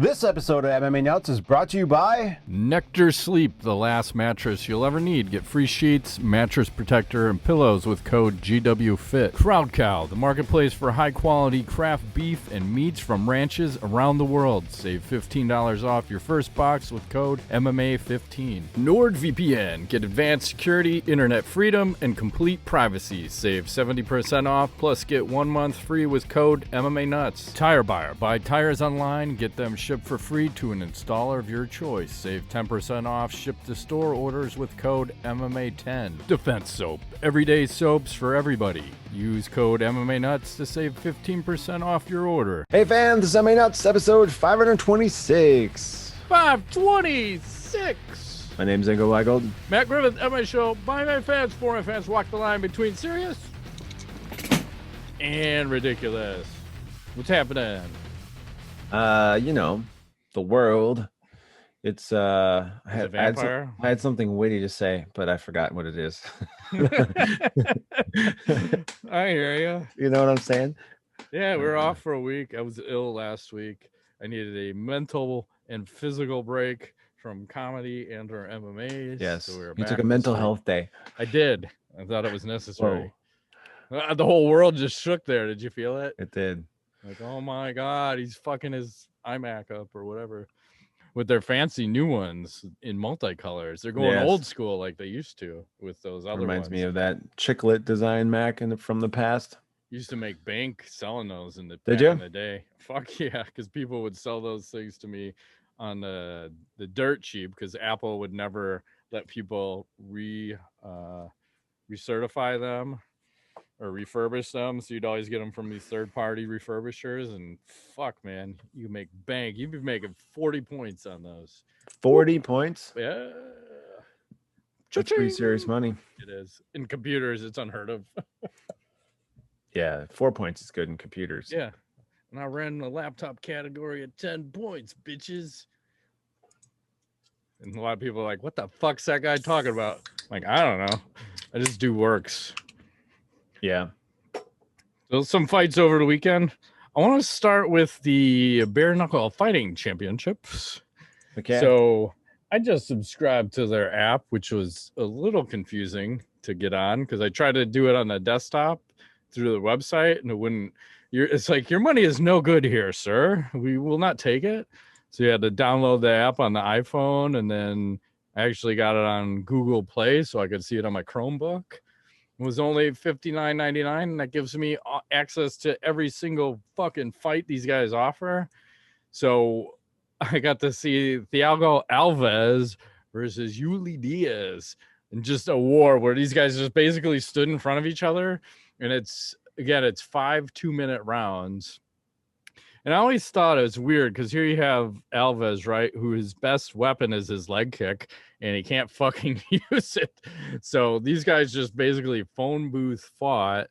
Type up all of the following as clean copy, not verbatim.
This episode of MMA Nuts is brought to you by Nectar Sleep, the last mattress you'll ever need. Get free sheets, mattress protector, and pillows with code GWFIT. Crowd Cow, the marketplace for high-quality craft beef and meats from ranches around the world. Save $15 off your first box with code MMA15. NordVPN, get advanced security, internet freedom, and complete privacy. Save 70% off, plus get 1 month free with code MMA Nuts. Tire Buyer, buy tires online, get them shipped for free to an installer of your choice. Save 10% off ship-to-store orders with code MMA10. Defense Soap. Everyday soaps for everybody. Use code MMA Nuts to save 15% off your order. Hey fans, this is MMA Nuts, episode 526. 526! My name's Ingo Weigold. Matt Griffith, MMA Show. By my fans, for my fans, walk the line between serious and ridiculous. What's happening? The world. It's I had something witty to say, but I forgot what it is. I hear you. You know what I'm saying? Yeah, we were off for a week. I was ill last week. I needed a mental and physical break from comedy and our MMA. Yes, so you took a mental health day. I did. I thought it was necessary. The whole world just shook there. Did you feel it? It did. Like, oh my God, he's fucking his iMac up or whatever with their fancy new ones in multicolors. They're going old school like they used to with those other Reminds ones. me of that chiclet design Mac from the past. Used to make bank selling those in the day. Fuck yeah, because people would sell those things to me on the dirt cheap because Apple would never let people recertify them or refurbish them, so you'd always get them from these third-party refurbishers, and fuck, man, you make bank. You'd be making 40 points on those. 40 points? Yeah. That's pretty serious money. It is. In computers, it's unheard of. Yeah, 4 points is good in computers. Yeah. And I ran the laptop category at 10 points, bitches. And a lot of people are like, what the fuck's that guy talking about? Like, I don't know. I just do works. Yeah. So some fights over the weekend. I want to start with the bare knuckle fighting championships. Okay. So I just subscribed to their app, which was a little confusing to get on because I tried to do it on the desktop through the website and it wouldn't. It's like, your money is no good here, sir. We will not take it. So you had to download the app on the iPhone, and then I actually got it on Google Play so I could see it on my Chromebook. It was only $59.99, and that gives me access to every single fucking fight these guys offer. So I got to see Thiago Alves versus Yuli Diaz in just a war where these guys just basically stood in front of each other. And it's 5 2-minute rounds. And I always thought it was weird because here you have Alves, right, who his best weapon is his leg kick, and he can't fucking use it. So these guys just basically phone booth fought,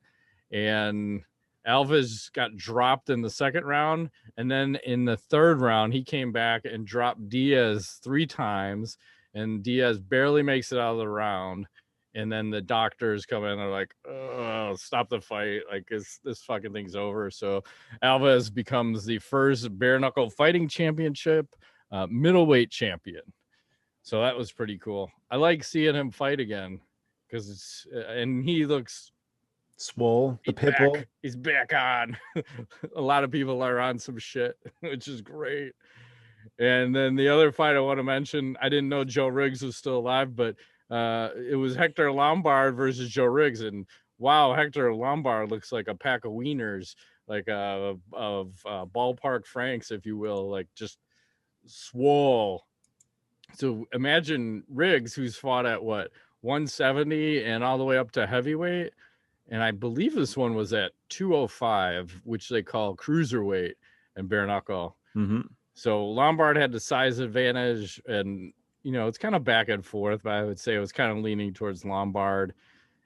and Alves got dropped in the second round. And then in the third round, he came back and dropped Diaz 3 times, and Diaz barely makes it out of the round. And then the doctors come in and are like, oh, stop the fight. Like, this fucking thing's over. So Alves becomes the first bare knuckle fighting championship middleweight champion. So that was pretty cool. I like seeing him fight again because and he looks swole. The pitbull. He's back on. A lot of people are on some shit, which is great. And then the other fight I want to mention, I didn't know Joe Riggs was still alive, but it was Hector Lombard versus Joe Riggs, and wow, Hector Lombard looks like a pack of wieners, like of ballpark Franks, if you will, like just swole. So imagine Riggs, who's fought at 170 and all the way up to heavyweight, and I believe this one was at 205, which they call cruiserweight and bare knuckle. Mm-hmm. So Lombard had the size advantage, and it's kind of back and forth, but I would say it was kind of leaning towards Lombard.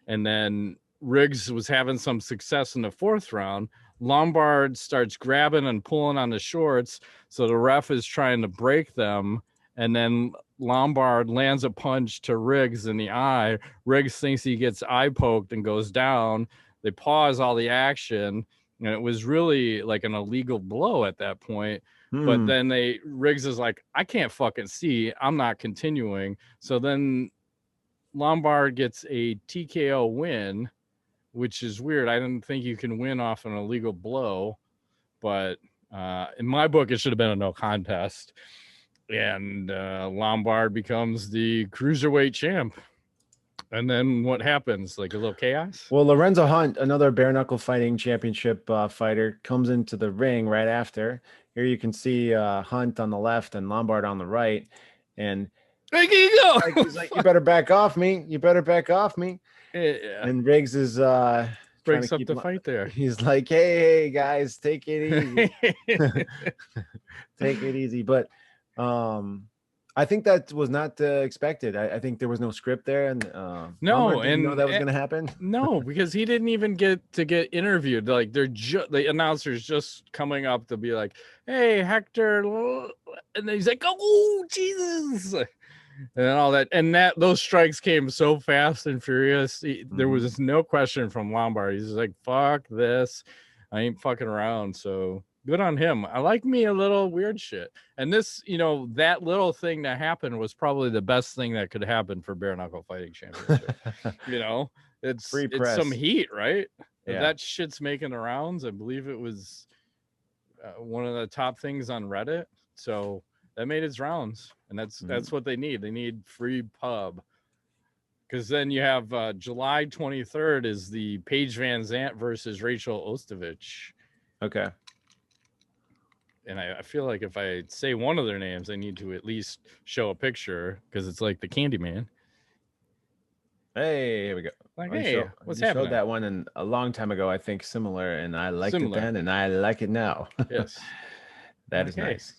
And then Riggs was having some success in the fourth round. Lombard starts grabbing and pulling on the shorts, so the ref is trying to break them. And then Lombard lands a punch to Riggs in the eye. Riggs thinks he gets eye poked and goes down. They pause all the action, and it was really like an illegal blow at that point. But then Riggs is like, I can't fucking see. I'm not continuing. So then Lombard gets a TKO win, which is weird. I didn't think you can win off an illegal blow, but in my book, it should have been a no contest. And Lombard becomes the cruiserweight champ. And then what happens? Like a little chaos? Well, Lorenzo Hunt, another bare knuckle fighting championship fighter, comes into the ring right after. Here you can see Hunt on the left and Lombard on the right. And there you go. He's like, you better back off me. You better back off me. Yeah. And Riggs is breaks up the fight there. He's like, hey, guys, take it easy. Take it easy. But I think that was not expected. I think there was no script there, and no, didn't know that was going to happen. No, because he didn't even get interviewed. Like the announcer's just coming up to be like, "Hey, Hector," and then he's like, "Oh, Jesus," and all that. And those strikes came so fast and furious. There was no question from Lombard. He's like, "Fuck this, I ain't fucking around." So. Good on him. I like me a little weird shit. And this, that little thing that happened was probably the best thing that could happen for bare knuckle fighting championship. It's some heat, right? Yeah. That shit's making the rounds. I believe it was one of the top things on Reddit. So that made its rounds, and that's what they need. They need free pub. Because then you have July 23rd is the Paige VanZant versus Rachel Ostovich. Okay. And I feel like if I say one of their names, I need to at least show a picture because it's like the Candyman. Hey, here we go. Like, hey, what's happening? Showed that one a long time ago, I think, similar, and I liked it then, and I like it now. Yes. That is nice.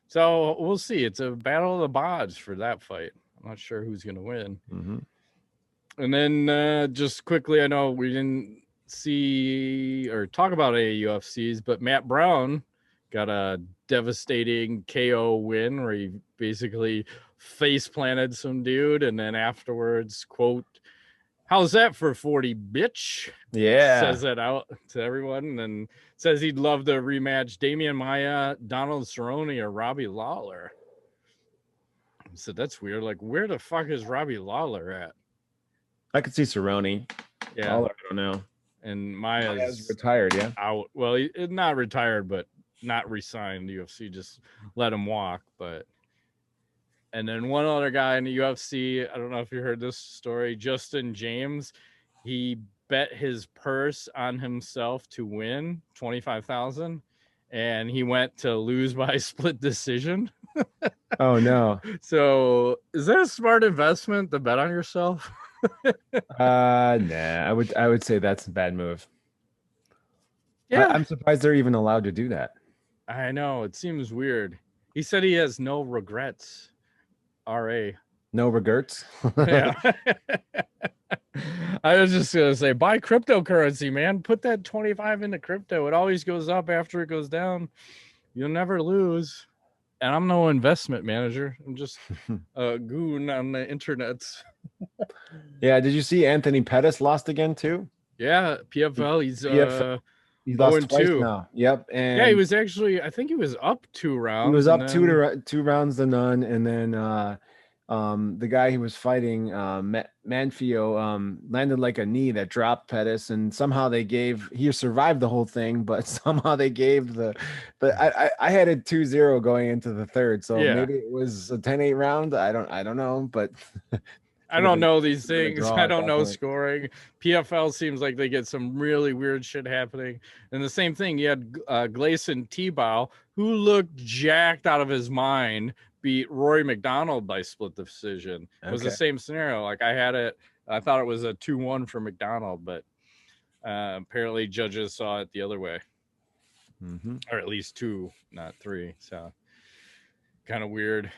So we'll see. It's a battle of the bods for that fight. I'm not sure who's going to win. Mm-hmm. And then just quickly, I know we didn't see or talk about any UFCs, but Matt Brown got a devastating KO win where he basically face planted some dude, and then afterwards, quote, "How's that for 40, bitch?" Yeah. Says that out to everyone, and then says he'd love to rematch Damian Maia, Donald Cerrone, or Robbie Lawler. So that's weird. Like, where the fuck is Robbie Lawler at? I could see Cerrone. Yeah. Lawler, I don't know. And Maia's retired, yeah? Out. Well, he's not retired, but not re-signed. The UFC just let him walk. But and then one other guy in the UFC, I don't know if you heard this story, Justin Jaymes, he bet his purse on himself to win 25,000, and he went to lose by split decision. Oh no. So is that a smart investment to bet on yourself? Nah, I would say that's a bad move. Yeah. I'm surprised they're even allowed to do that. I know, it seems weird. He said he has no regrets. RA. No regrets. Yeah. I was just gonna say, buy cryptocurrency, man. Put that 25 into crypto. It always goes up after it goes down. You'll never lose. And I'm no investment manager. I'm just a goon on the internet. Yeah. Did you see Anthony Pettis lost again too? Yeah, PFL. He's lost twice now. Yep. And yeah, he was actually, I think he was up 2 rounds. He was up two rounds to none, and then the guy he was fighting, Manfio, landed like a knee that dropped Pettis, and somehow he survived the whole thing, but somehow they gave but I had it 2-0 going into the third, so maybe it was a 10-8 round. I don't know, but I don't know these things. I don't know scoring. PFL seems like they get some really weird shit happening. And the same thing, you had Gleison Tibau, who looked jacked out of his mind, beat Rory MacDonald by split decision. It was the same scenario. Like I thought it was a 2-1 for MacDonald, but apparently judges saw it the other way. Or at least 2, not 3. So kind of weird.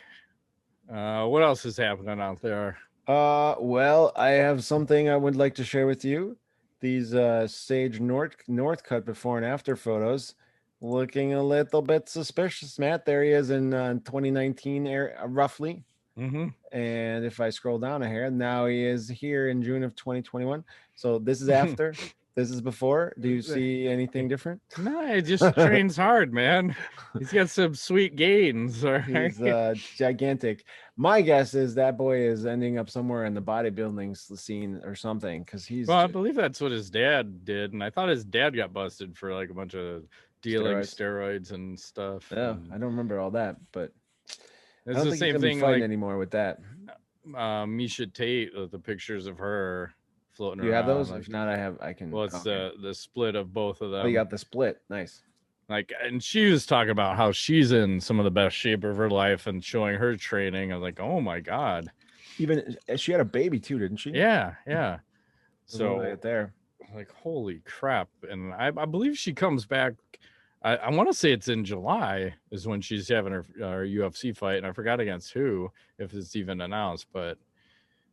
What else is happening out there? Well, I have something I would like to share with you. These Sage Northcutt before and after photos looking a little bit suspicious, Matt. There he is in 2019 roughly. And if I scroll down a hair, now he is here in June of 2021. So this is after. This is before. Do you see anything different? No, he just trains hard, man. He's got some sweet gains. All right. He's gigantic. My guess is that boy is ending up somewhere in the bodybuilding scene or something, because he's. Well, I believe that's what his dad did, and I thought his dad got busted for like a bunch of dealing steroids and stuff. Yeah, and I don't remember all that, but it's the same thing like anymore with that. Miesha Tate, the pictures of her floating around. You have those? Like, if not, I can. Well, it's the split of both of them. Oh, you got the split. Nice. Like, and she was talking about how she's in some of the best shape of her life and showing her training. I was like, oh my God. Even she had a baby too, didn't she? Yeah. So right there. Like, holy crap. And I believe she comes back. I want to say it's in July is when she's having her UFC fight. And I forgot against who, if it's even announced. But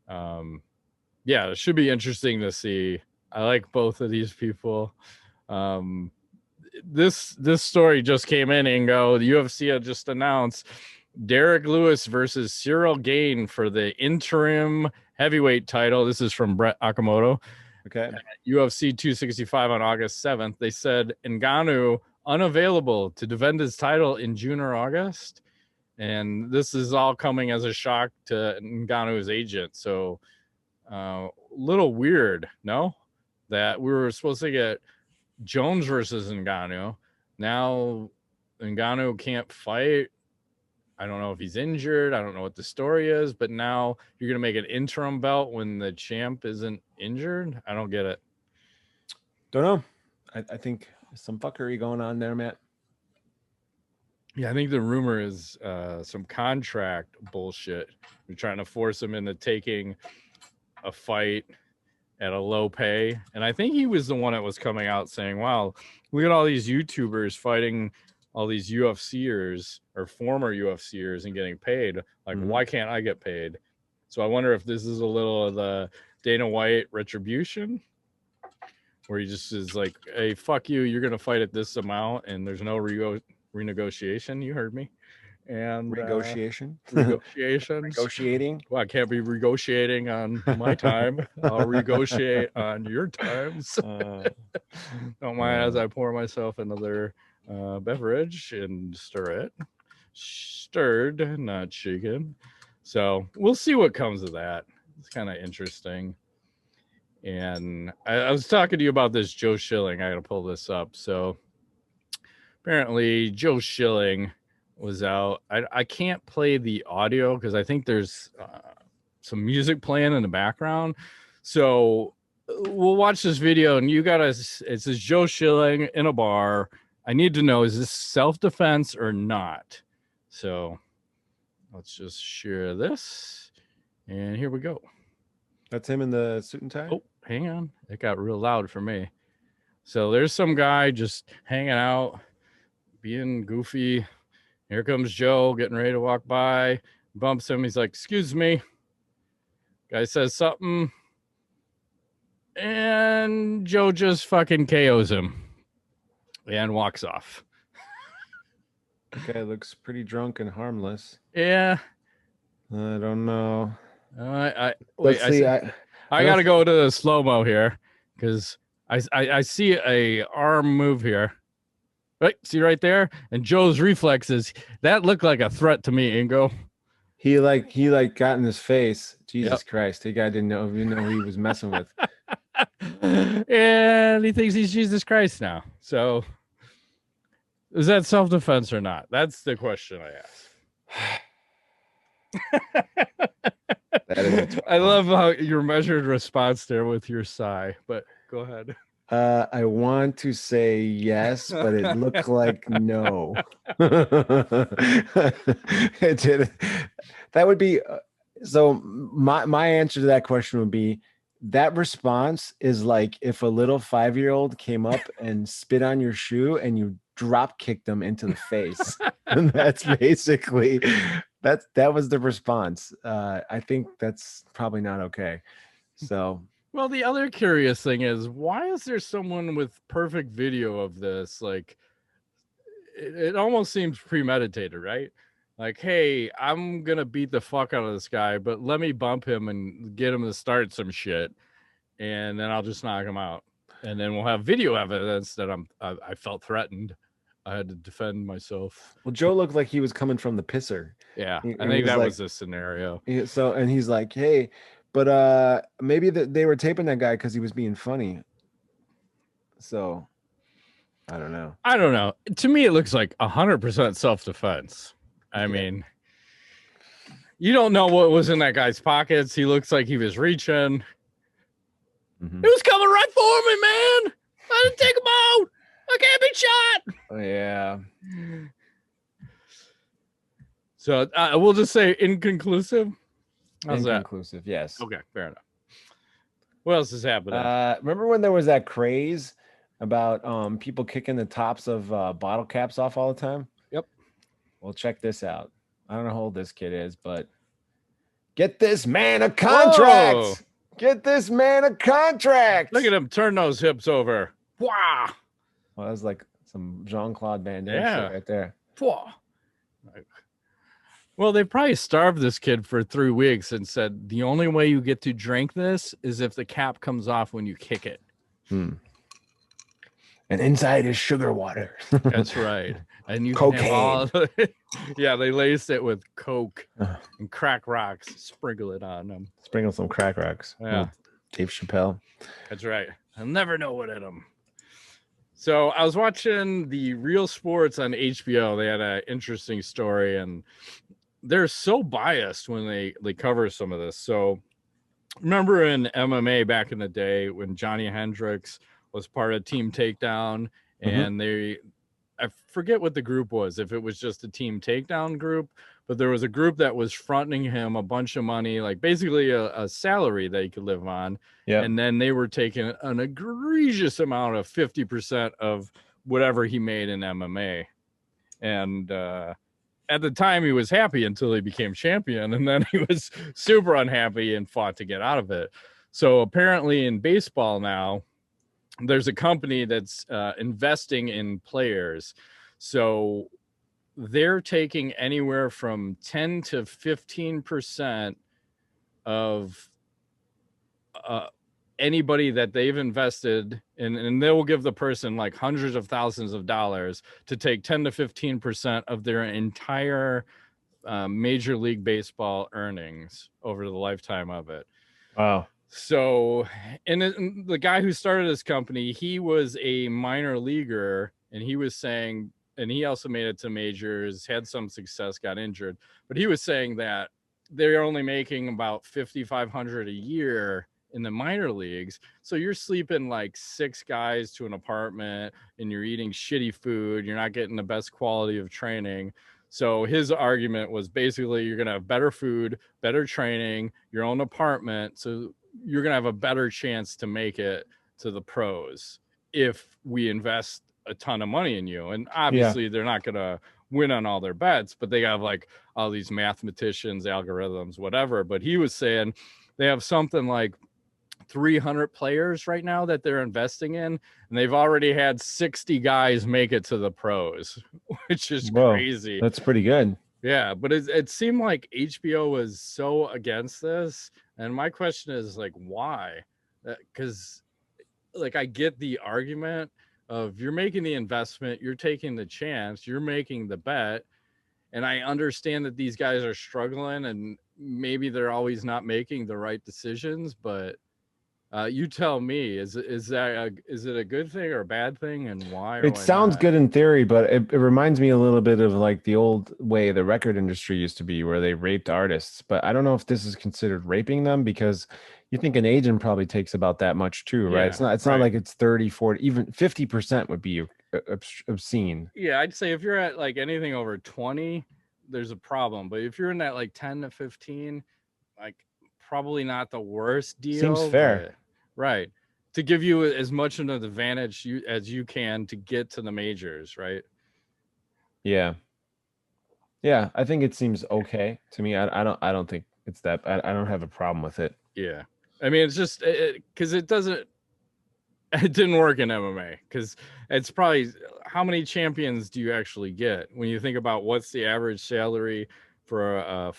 yeah, it should be interesting to see. I like both of these people. This story just came in, Ingo. The UFC had just announced Derrick Lewis versus Cyril Gane for the interim heavyweight title. This is from Brett Okamoto. Okay. UFC 265 on August 7th. They said Ngannou unavailable to defend his title in June or August. And this is all coming as a shock to Ngannou's agent. So little weird, no? That we were supposed to get Jones versus Ngannou. Now Ngannou can't fight. I don't know if he's injured. I don't know what the story is, but now you're going to make an interim belt when the champ isn't injured. I don't get it. Don't know. I think some fuckery going on there, Matt. Yeah, I think the rumor is some contract bullshit. We're trying to force him into taking a fight at a low pay. And I think he was the one that was coming out saying, wow, look at all these YouTubers fighting all these UFCers or former UFCers and getting paid. Like, why can't I get paid? So I wonder if this is a little of the Dana White retribution, where he just is like, hey, fuck you, you're going to fight at this amount, and there's no renegotiation. You heard me. And negotiating. Well, I can't be negotiating on my time. I'll negotiate on your times. Don't mind as I pour myself another beverage and stir it. Stirred, not shaken. So we'll see what comes of that. It's kind of interesting. And I was talking to you about this Joe Schilling. I got to pull this up. So apparently Joe Schilling was out. I can't play the audio because I think there's some music playing in the background. So we'll watch this video, and it says Joe Schilling in a bar. I need to know, is this self-defense or not? So let's just share this, and here we go. That's him in the suit and tie? Oh, hang on. It got real loud for me. So there's some guy just hanging out, being goofy. Here comes Joe getting ready to walk by, bumps him. He's like, excuse me. Guy says something, and Joe just fucking KOs him and walks off. Okay, looks pretty drunk and harmless. Yeah. I don't know. I got to go to the slow-mo here because I see a arm move here. Right, see right there, and Joe's reflexes that looked like a threat to me. Ingo, he got in his face. Jesus Christ, the guy didn't even know who he was messing with, and he thinks he's Jesus Christ now. So, is that self-defense or not? That's the question I ask. I love how your measured response there with your sigh, but go ahead. I want to say yes, but it looked like no. It did. That would be so. My answer to that question would be that response is like if a little 5-year-old came up and spit on your shoe and you drop kicked them into the face. And that's basically that was the response. I think that's probably not okay. So. Well, the other curious thing is, why is there someone with perfect video of this? Like, it almost seems premeditated, right? Like, hey, I'm going to beat the fuck out of this guy, but let me bump him and get him to start some shit, and then I'll just knock him out. And then we'll have video evidence that I felt threatened. I had to defend myself. Well, Joe looked like he was coming from the pisser. Yeah, I think that was the scenario. And he's like, hey, but maybe they were taping that guy because he was being funny. So I don't know. To me, it looks like 100% self-defense. I mean, you don't know what was in that guy's pockets. He looks like he was reaching. It was coming right for me, man. I didn't take him out. I can't be shot. Oh, yeah. So we'll just say inconclusive. How's inconclusive, yes. Okay, fair enough. What else is happening? Remember when there was that craze about people kicking the tops of bottle caps off all the time? Yep. Well, check this out. I don't know how old this kid is, but get this man a contract. Whoa. Get this man a contract. Look at him turn those hips over. Wow. Well, that was like some Jean-Claude Van Damme shit right there. Wow. Well, they probably starved this kid for 3 weeks and said, the only way you get to drink this is if the cap comes off when you kick it. And inside is sugar water. That's right. And you cocaine. Yeah, they laced it with Coke and crack rocks. Sprinkle it on them. Sprinkle some crack rocks. Yeah. Dave Chappelle. That's right. I'll never know what hit them. So I was watching the Real Sports on HBO. They had an interesting story, and they're so biased when they cover some of this. So remember in MMA back in the day when Johnny Hendricks was part of Team Takedown, and I forget what the group was, if it was just a Team Takedown group, but there was a group that was fronting him a bunch of money, like basically a salary that he could live on. Yeah. And then they were taking an egregious amount of 50% of whatever he made in MMA. And at the time he was happy until he became champion, and then he was super unhappy and fought to get out of it. So apparently in baseball now, there's a company that's investing in players. So they're taking anywhere from 10 to 15% of anybody that they've invested in, and they will give the person like hundreds of thousands of dollars to take 10 to 15% of their entire Major League Baseball earnings over the lifetime of it. Wow. So, and the guy who started this company, he was a minor leaguer, and he was saying, and he also made it to majors, had some success, got injured, but he was saying that they're only making about $5,500 a year in the minor leagues. So you're sleeping like 6 guys to an apartment, and you're eating shitty food. You're not getting the best quality of training. So his argument was basically you're going to have better food, better training, your own apartment. So you're going to have a better chance to make it to the pros if we invest a ton of money in you. And obviously they're not going to win on all their bets, but they have like all these mathematicians, algorithms, whatever. But he was saying they have something like 300 players right now that they're investing in, and they've already had 60 guys make it to the pros, which is crazy. That's pretty good. Yeah, but it seemed like HBO was so against this, and my question is like, why? Because like I get the argument of you're making the investment, you're taking the chance, you're making the bet, and I understand that these guys are struggling and maybe they're always not making the right decisions, but you tell me, is it a good thing or a bad thing, and why? It sounds good in theory, but it reminds me a little bit of like the old way the record industry used to be, where they raped artists. But I don't know if this is considered raping them, because you think an agent probably takes about that much too, right? It's not like it's 30, 40, even 50% would be obscene. Yeah, I'd say if you're at like anything over 20, there's a problem. But if you're in that like 10 to 15, like probably not the worst deal. Seems fair. Right. To give you as much of an advantage as you can to get to the majors, right? Yeah. Yeah, I think it seems okay to me. I don't think it's that I don't have a problem with it. Yeah. I mean, it's just because it didn't work in MMA, because it's probably how many champions do you actually get when you think about what's the average salary for a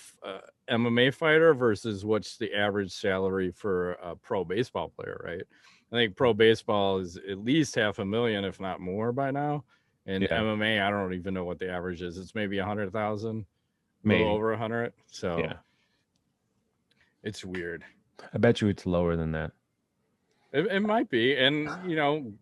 MMA fighter versus what's the average salary for a pro baseball player, right? I think pro baseball is at least 500,000, if not more by now. And MMA, I don't even know what the average is. It's maybe 100,000, maybe over 100. So it's weird. I bet you it's lower than that. It might be. And, you know,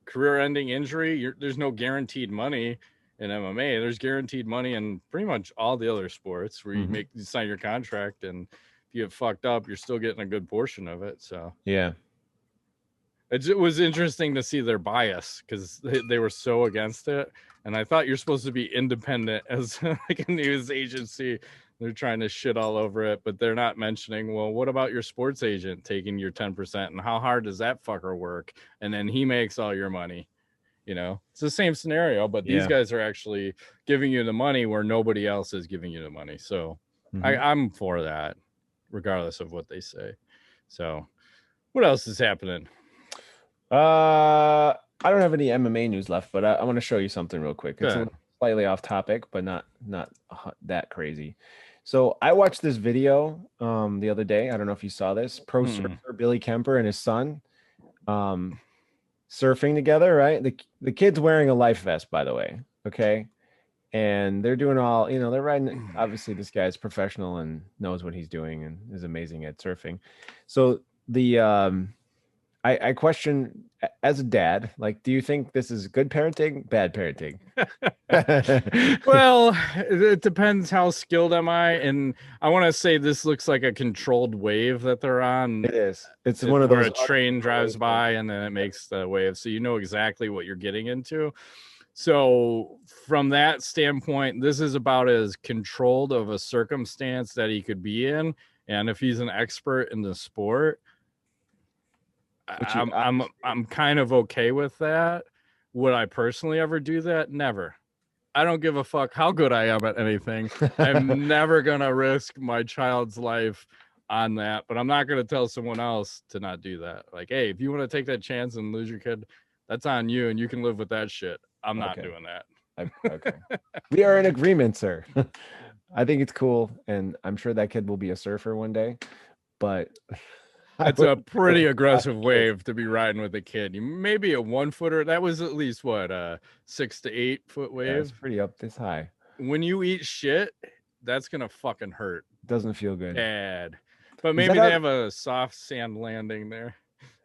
career-ending injury, there's no guaranteed money in MMA. There's guaranteed money in pretty much all the other sports where you sign your contract, and if you get fucked up, you're still getting a good portion of it. So it was interesting to see their bias because they were so against it. And I thought you're supposed to be independent as like a news agency. They're trying to shit all over it, but they're not mentioning, well, what about your sports agent taking your 10%, and how hard does that fucker work? And then he makes all your money. You know, it's the same scenario, but these guys are actually giving you the money where nobody else is giving you the money. So I'm for that, regardless of what they say. So what else is happening? I don't have any MMA news left, but I want to show you something real quick. It's a little slightly off topic, but not that crazy. So I watched this video the other day. I don't know if you saw this. Pro surfer Billy Kemper and his son surfing together, right? The kid's wearing a life vest, by the way. Okay. And they're doing all, you know, they're riding. Obviously, this guy's professional and knows what he's doing and is amazing at surfing. So I question, as a dad, like, do you think this is good parenting, bad parenting? Well, it depends how skilled am I. And I want to say this looks like a controlled wave that they're on. It is. It's one of those where a train drives by and then it makes the wave. So you know exactly what you're getting into. So from that standpoint, this is about as controlled of a circumstance that he could be in. And if he's an expert in the sport, I'm kind of okay with that. Would I personally ever do that? Never. I don't give a fuck how good I am at anything. I'm never gonna risk my child's life on that, but I'm not gonna tell someone else to not do that. Like, hey, if you want to take that chance and lose your kid, that's on you, and you can live with that shit. I'm not doing that. Okay. We are in agreement, sir. I think it's cool, and I'm sure that kid will be a surfer one day, but that's a pretty aggressive wave to be riding with a kid. Maybe a 1-footer. That was at least what, 6 to 8 foot wave. Yeah, it's pretty up this high. When you eat shit, that's gonna fucking hurt. Doesn't feel good. Bad. But maybe they have a soft sand landing there.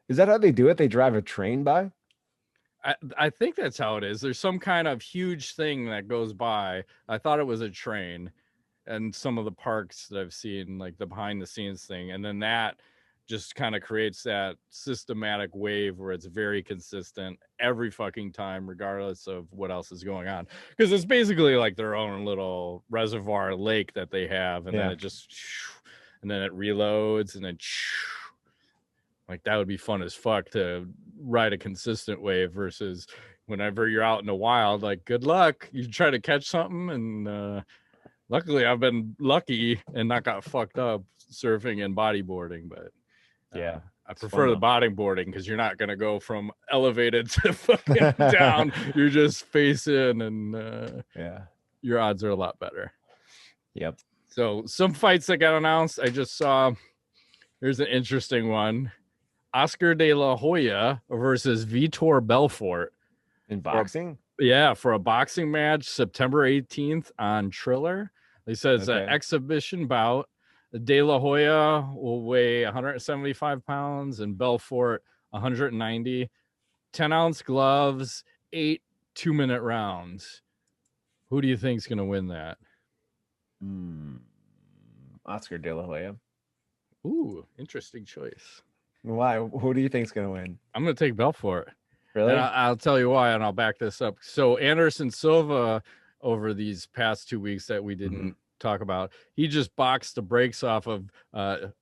Is that how they do it? They drive a train by? I think that's how it is. There's some kind of huge thing that goes by. I thought it was a train, and some of the parks that I've seen, like the behind the scenes thing, and then that just kind of creates that systematic wave where it's very consistent every fucking time, regardless of what else is going on. Because it's basically like their own little reservoir lake that they have, and then it just, and then it reloads, and then like that would be fun as fuck to ride a consistent wave versus whenever you're out in the wild, like good luck. You try to catch something, and luckily I've been lucky and not got fucked up surfing and bodyboarding, but I prefer the bodyboarding because you're not going to go from elevated to fucking down. You're just face in, and your odds are a lot better. Yep. So some fights that got announced, I just saw. Here's an interesting one: Oscar de la Hoya versus Vitor Belfort in boxing. For a boxing match, September 18th on Triller. They said it's an exhibition bout. De La Hoya will weigh 175 pounds and Belfort 190. 10-ounce gloves, 8 2-minute rounds. Who do you think is going to win that? Oscar de la Hoya. Ooh, interesting choice. Why? Who do you think is going to win? I'm going to take Belfort. Really? And I'll tell you why, and I'll back this up. So Anderson Silva, over these past 2 weeks that we didn't talk about, he just boxed the brakes off of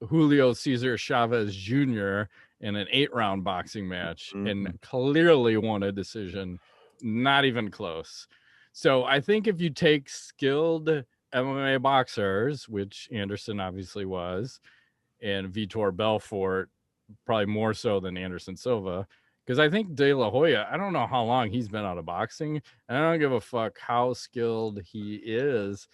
Julio Cesar Chavez Jr. in an 8-round boxing match and clearly won a decision, not even close. So I think if you take skilled MMA boxers, which Anderson obviously was, and Vitor Belfort, probably more so than Anderson Silva, because I think De La Hoya, I don't know how long he's been out of boxing, and I don't give a fuck how skilled he is.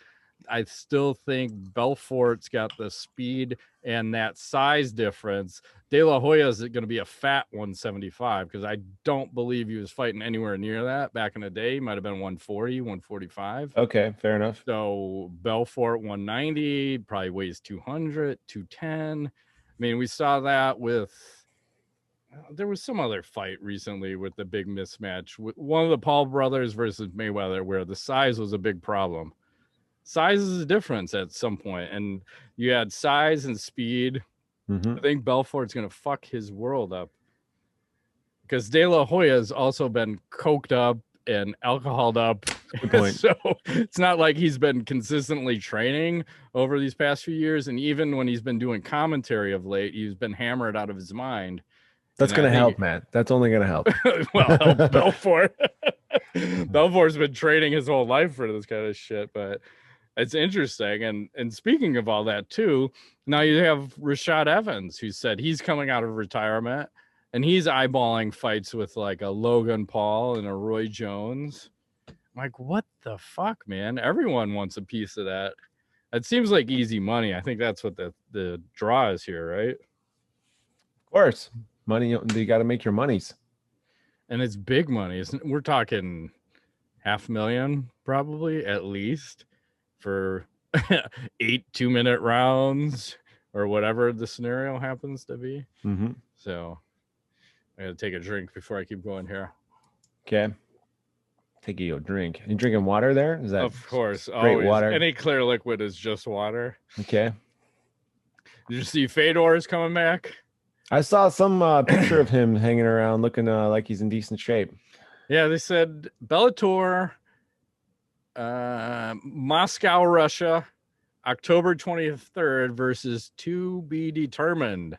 I still think Belfort's got the speed and that size difference. De La Hoya is going to be a fat 175 because I don't believe he was fighting anywhere near that back in the day. He might have been 140, 145. Okay, fair enough. So Belfort 190, probably weighs 200, 210. I mean, we saw that with, there was some other fight recently with the big mismatch. One of the Paul brothers versus Mayweather where the size was a big problem. Size is a difference at some point, and you had size and speed. I think Belfort's going to fuck his world up because De La Hoya has also been coked up and alcoholed up. Good point. So it's not like he's been consistently training over these past few years. And even when he's been doing commentary of late, he's been hammered out of his mind. That's going to help, man. That's only going to help. Well, help Belfort. Belfort's been training his whole life for this kind of shit, but it's interesting. And speaking of all that too, now you have Rashad Evans, who said he's coming out of retirement and he's eyeballing fights with like a Logan Paul and a Roy Jones. I'm like, what the fuck, man? Everyone wants a piece of that. It seems like easy money. I think that's what the draw is here, right? Of course. Money, you got to make your monies. And it's big money. We're talking $500,000 probably at least for 8 2-minute rounds or whatever the scenario happens to be. So I gotta take a drink before I keep going here. Okay. Take a drink. You drinking water there? Is that of course great always. Water? Any clear liquid is just water. Okay. Did you see Fedor is coming back? I saw some picture of him hanging around looking like he's in decent shape. Yeah, they said Bellator, Moscow, Russia, October 23rd versus to be determined.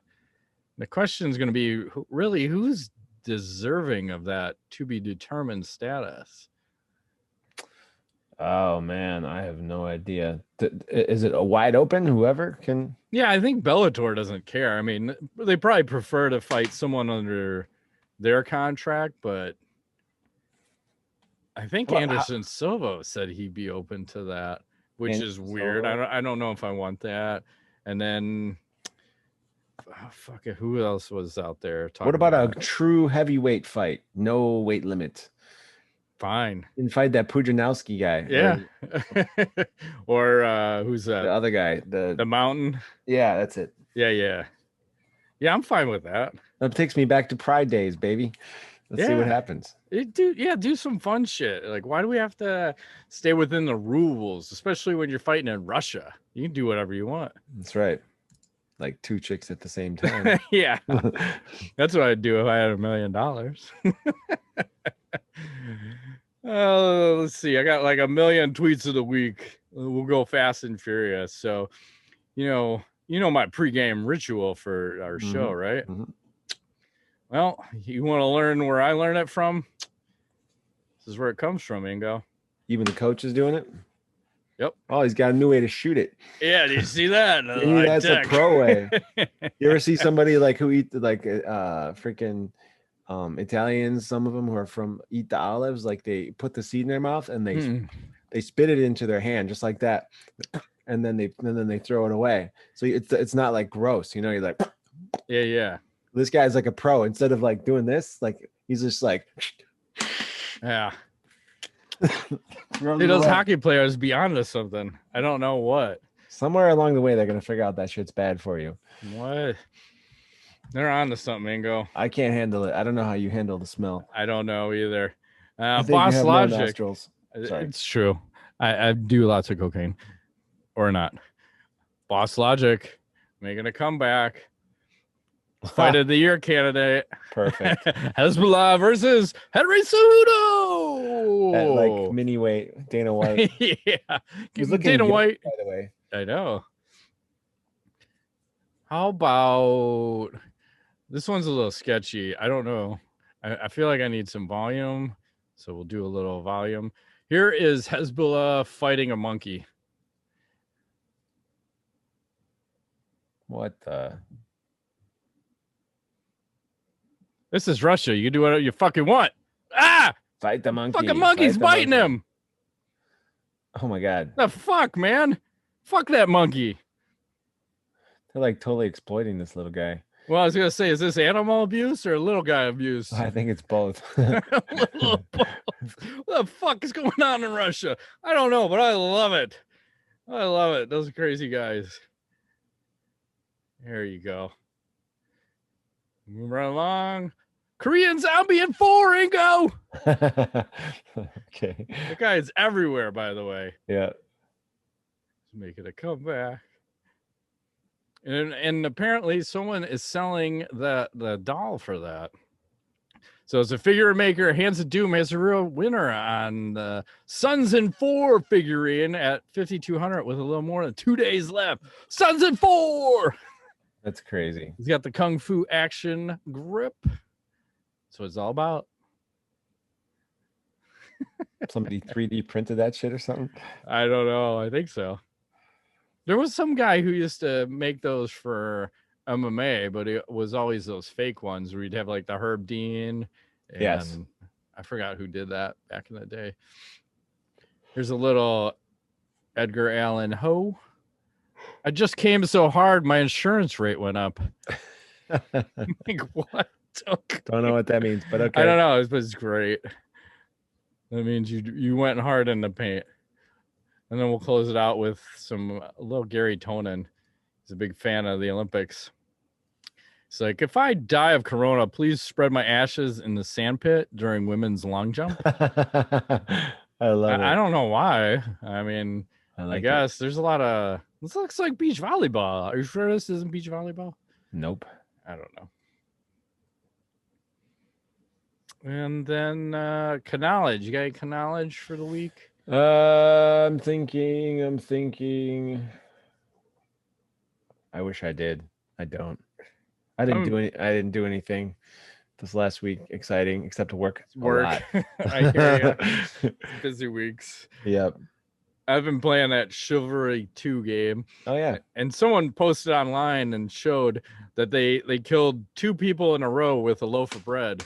The question is going to be really who's deserving of that to be determined status. Oh man, I have no idea. Is it a wide open? Whoever can. Yeah, I think Bellator doesn't care. I mean, they probably prefer to fight someone under their contract, but I think Anderson Silva said he'd be open to that, which is weird. I don't know if I want that. And then, fuck it, who else was out there? What about a true heavyweight fight? No weight limit. Fine. You can fight that Pujanowski guy. Yeah. Or who's that? The other guy. The Mountain. Yeah, that's it. Yeah. Yeah, I'm fine with that. That takes me back to Pride days, baby. Let's see what happens. Do some fun shit. Like, why do we have to stay within the rules, especially when you're fighting in Russia? You can do whatever you want. That's right. Like 2 chicks at the same time. Yeah. That's what I'd do if I had $1 million. Let's see. I got like 1 million tweets of the week. We'll go fast and furious. So, you know my pregame ritual for our show, right? Well, you want to learn where I learned it from? This is where it comes from, Ingo. Even the coach is doing it? Yep. Oh, he's got a new way to shoot it. Yeah, do you see that? That's a pro way. You ever see somebody like who eat like freaking Italians, some of them who are from eat the olives, like they put the seed in their mouth and they spit it into their hand just like that, and then they throw it away. So it's not like gross, you're like yeah. This guy's like a pro. Instead of like doing this, like he's just like yeah. Hey, those hockey players be onto something. I don't know what. Somewhere along the way they're gonna figure out that shit's bad for you. What? They're on to something, Ingo. I can't handle it. I don't know how you handle the smell. I don't know either. Boss Logic. No, it's true. I do lots of cocaine. Or not. Boss Logic making a comeback. Fight of the year candidate. Perfect. Hezbollah versus Henry Cejudo. At like mini weight, Dana White. Yeah. He's looking Dana good, White. by the way. I know. How about this one's a little sketchy. I don't know. I feel like I need some volume. So we'll do a little volume. Here is Hezbollah fighting a monkey. What the? This is Russia. You can do whatever you fucking want. Ah! Fight the monkey. Fucking monkey's biting him. Oh my God. The fuck, man? Fuck that monkey. They're like totally exploiting this little guy. Well, I was gonna say, is this animal abuse or little guy abuse? I think it's both. What the fuck is going on in Russia? I don't know, but I love it. I love it. Those crazy guys. There you go. Move right along. Korean Zombie in 4, Ingo. Okay. That guy is everywhere, by the way. Yeah. Let's make it a comeback. And apparently someone is selling the doll for that. So it's a figure maker. Hands of Doom has a real winner on the Sons in 4 figurine at 5,200 with a little more than 2 days left. Sons in 4. That's crazy. He's got the Kung Fu action grip. That's what it's all about. Somebody 3D printed that shit or something? I don't know. I think so. There was some guy who used to make those for MMA, but it was always those fake ones where you'd have like the Herb Dean. And yes. I forgot who did that back in the day. Here's a little Edgar Allan Poe. I just came so hard, my insurance rate went up. Like, what? Okay. Don't know what that means, but okay. I don't know, but it's great. That means you went hard in the paint. And then we'll close it out with a little Gary Tonin. He's a big fan of the Olympics. It's like, if I die of corona, please spread my ashes in the sandpit during women's long jump. I love it. I don't know why. I mean, I guess there's a lot of, this looks like beach volleyball. Are you sure this isn't beach volleyball? Nope. I don't know. And then Knowledge. You got any knowledge for the week? I'm thinking. I wish I did. I don't. I didn't do anything this last week exciting except to work. I hear you. Busy weeks. Yep. I've been playing that Chivalry 2 game. Oh yeah. And someone posted online and showed that they killed 2 people in a row with a loaf of bread.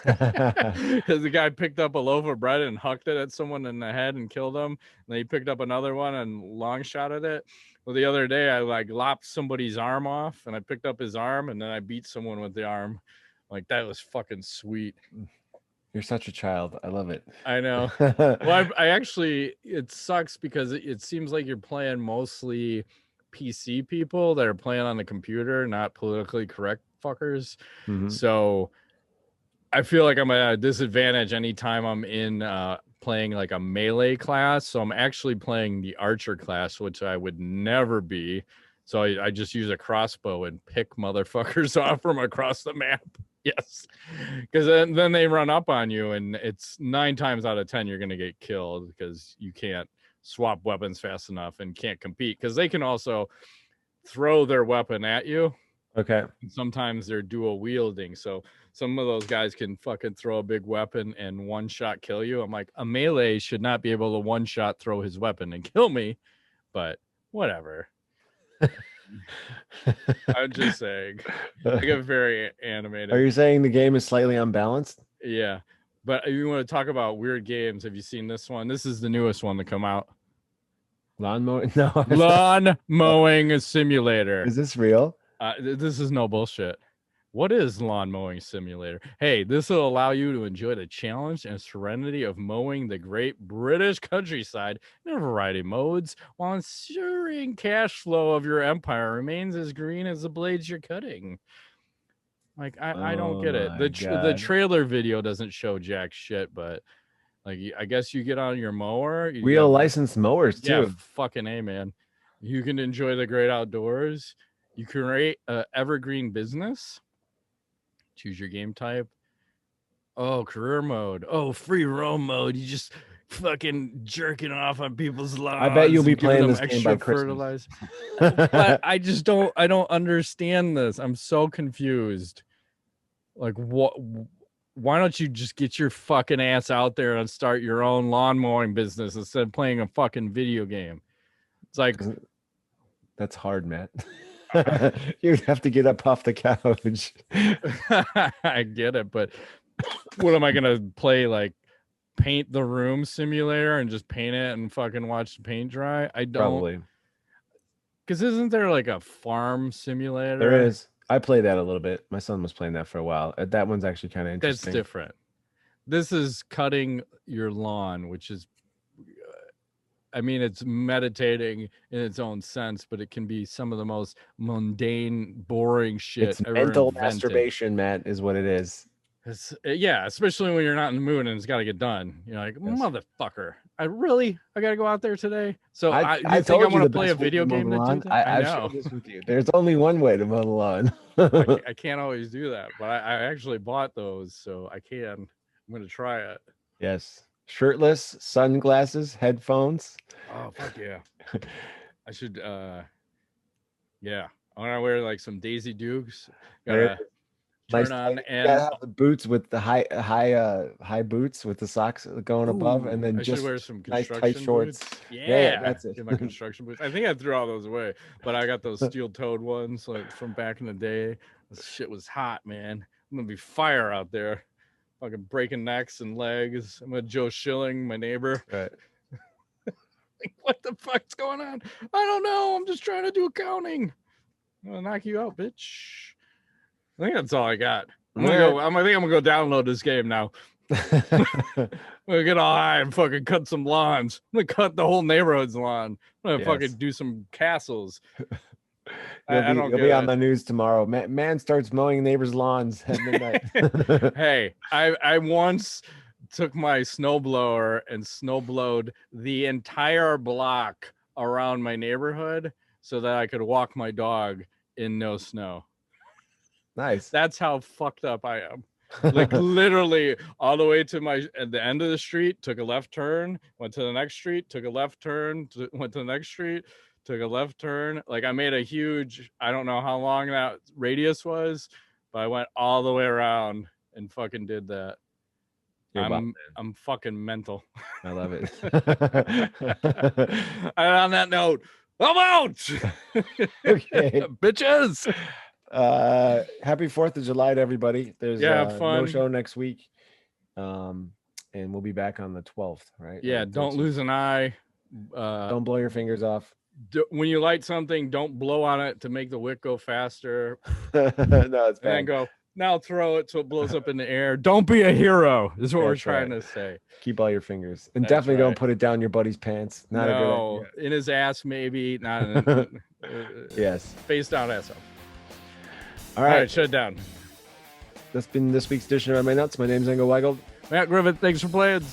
Because the guy picked up a loaf of bread and hucked it at someone in the head and killed them. And then he picked up another one and long shot at it. Well, the other day I like lopped somebody's arm off and I picked up his arm and then I beat someone with the arm. Like, that was fucking sweet. You're such a child. I love it. I know. Well, I actually, it sucks because it seems like you're playing mostly PC people that are playing on the computer, not politically correct fuckers. Mm-hmm. So I feel like I'm at a disadvantage anytime I'm in playing like a melee class. So I'm actually playing the archer class, which I would never be. So I just use a crossbow and pick motherfuckers off from across the map. Yes. Because then they run up on you and it's 9 times out of 10 you're going to get killed because you can't swap weapons fast enough and can't compete. Because they can also throw their weapon at you. Okay. Sometimes they're dual wielding. So some of those guys can fucking throw a big weapon and one shot kill you. I'm like, a melee should not be able to one shot throw his weapon and kill me. But whatever. I'm just saying. I get very animated. Are you saying the game is slightly unbalanced? Yeah. But you want to talk about weird games. Have you seen this one? This is the newest one to come out. Lawn mowing? No. Lawn mowing simulator. Is this real? This is no bullshit. What is lawn mowing simulator? Hey, this will allow you to enjoy the challenge and serenity of mowing the great British countryside in a variety of modes while ensuring cash flow of your empire remains as green as the blades you're cutting. Like, I don't get it. The trailer video doesn't show jack shit, but like, I guess you get on your mower. Real licensed mowers too. Yeah, fucking A, man. You can enjoy the great outdoors. You create an evergreen business. Choose your game type. Oh, career mode. Oh, free roam mode. You just fucking jerking off on people's lawns. I bet you'll be playing this game by Christmas. But I don't understand this. I'm so confused. Like, what? Why don't you just get your fucking ass out there and start your own lawn mowing business instead of playing a fucking video game? It's like, that's hard, Matt. You'd have to get up off the couch. I get it, but what am I gonna play? Like paint the room simulator and just paint it and fucking watch the paint dry. I don't. Probably. Because isn't there like a farm simulator? There is. I played that a little bit. My son was playing that for a while. That one's actually kind of interesting. That's different. This is cutting your lawn, which is, I mean, it's meditating in its own sense, but it can be some of the most mundane, boring shit It's ever mental invented. Masturbation, Matt, is what it is. Yeah, especially when you're not in the mood and it's got to get done. You're like, motherfucker, I got to go out there today. So I think I want to play a video game that do that? I know. I've shared this with you. There's only one way to mow the lawn. I can't always do that, but I actually bought those, so I can. I'm going to try it. Yes. Shirtless, sunglasses, headphones. Oh, fuck yeah. I should, yeah. I want to wear like some Daisy Dukes. Gotta turn on and gotta have the boots with the high boots with the socks going above, and then I just should wear some nice construction tight shorts. boots. Yeah, that's it. Get my construction boots. I think I threw all those away, but I got those steel-toed ones like from back in the day. This shit was hot, man. I'm gonna be fire out there, fucking breaking necks and legs. I'm gonna Joe Schilling, my neighbor. Right. Like, what the fuck's going on? I don't know. I'm just trying to do accounting. I'm gonna knock you out, bitch. I think that's all I got. I think I'm gonna go download this game now. I'm gonna get all high and fucking cut some lawns. I'm gonna cut the whole neighborhood's lawn. I'm gonna fucking do some castles. You'll be on the news tomorrow. Man starts mowing neighbors' lawns at midnight. Hey, I once took my snowblower and snowblowed the entire block around my neighborhood so that I could walk my dog in no snow. Nice. That's how fucked up I am. Like literally all the way to at the end of the street, took a left turn, went to the next street, took a left turn, went to the next street, took a left turn. Like I made a huge, I don't know how long that radius was, but I went all the way around and fucking did that. I'm fucking mental. I love it. And on that note, I'm out. Okay. Bitches. Happy 4th of July to everybody. There's fun. no show next week. And we'll be back on the 12th, right? Yeah, don't lose an eye. Don't blow your fingers off. When you light something, don't blow on it to make the wick go faster. No, it's bad. And then go, now throw it so it blows up in the air. Don't be a hero, is what we're trying to say. Keep all your fingers. And definitely don't put it down your buddy's pants. Not a good idea. In his ass, maybe. Not yes. Face down, ass up. All right, shut it down. That's been this week's edition of MMANUTS. My name's Ingo Weigel. Matt Griffith, thanks for playing.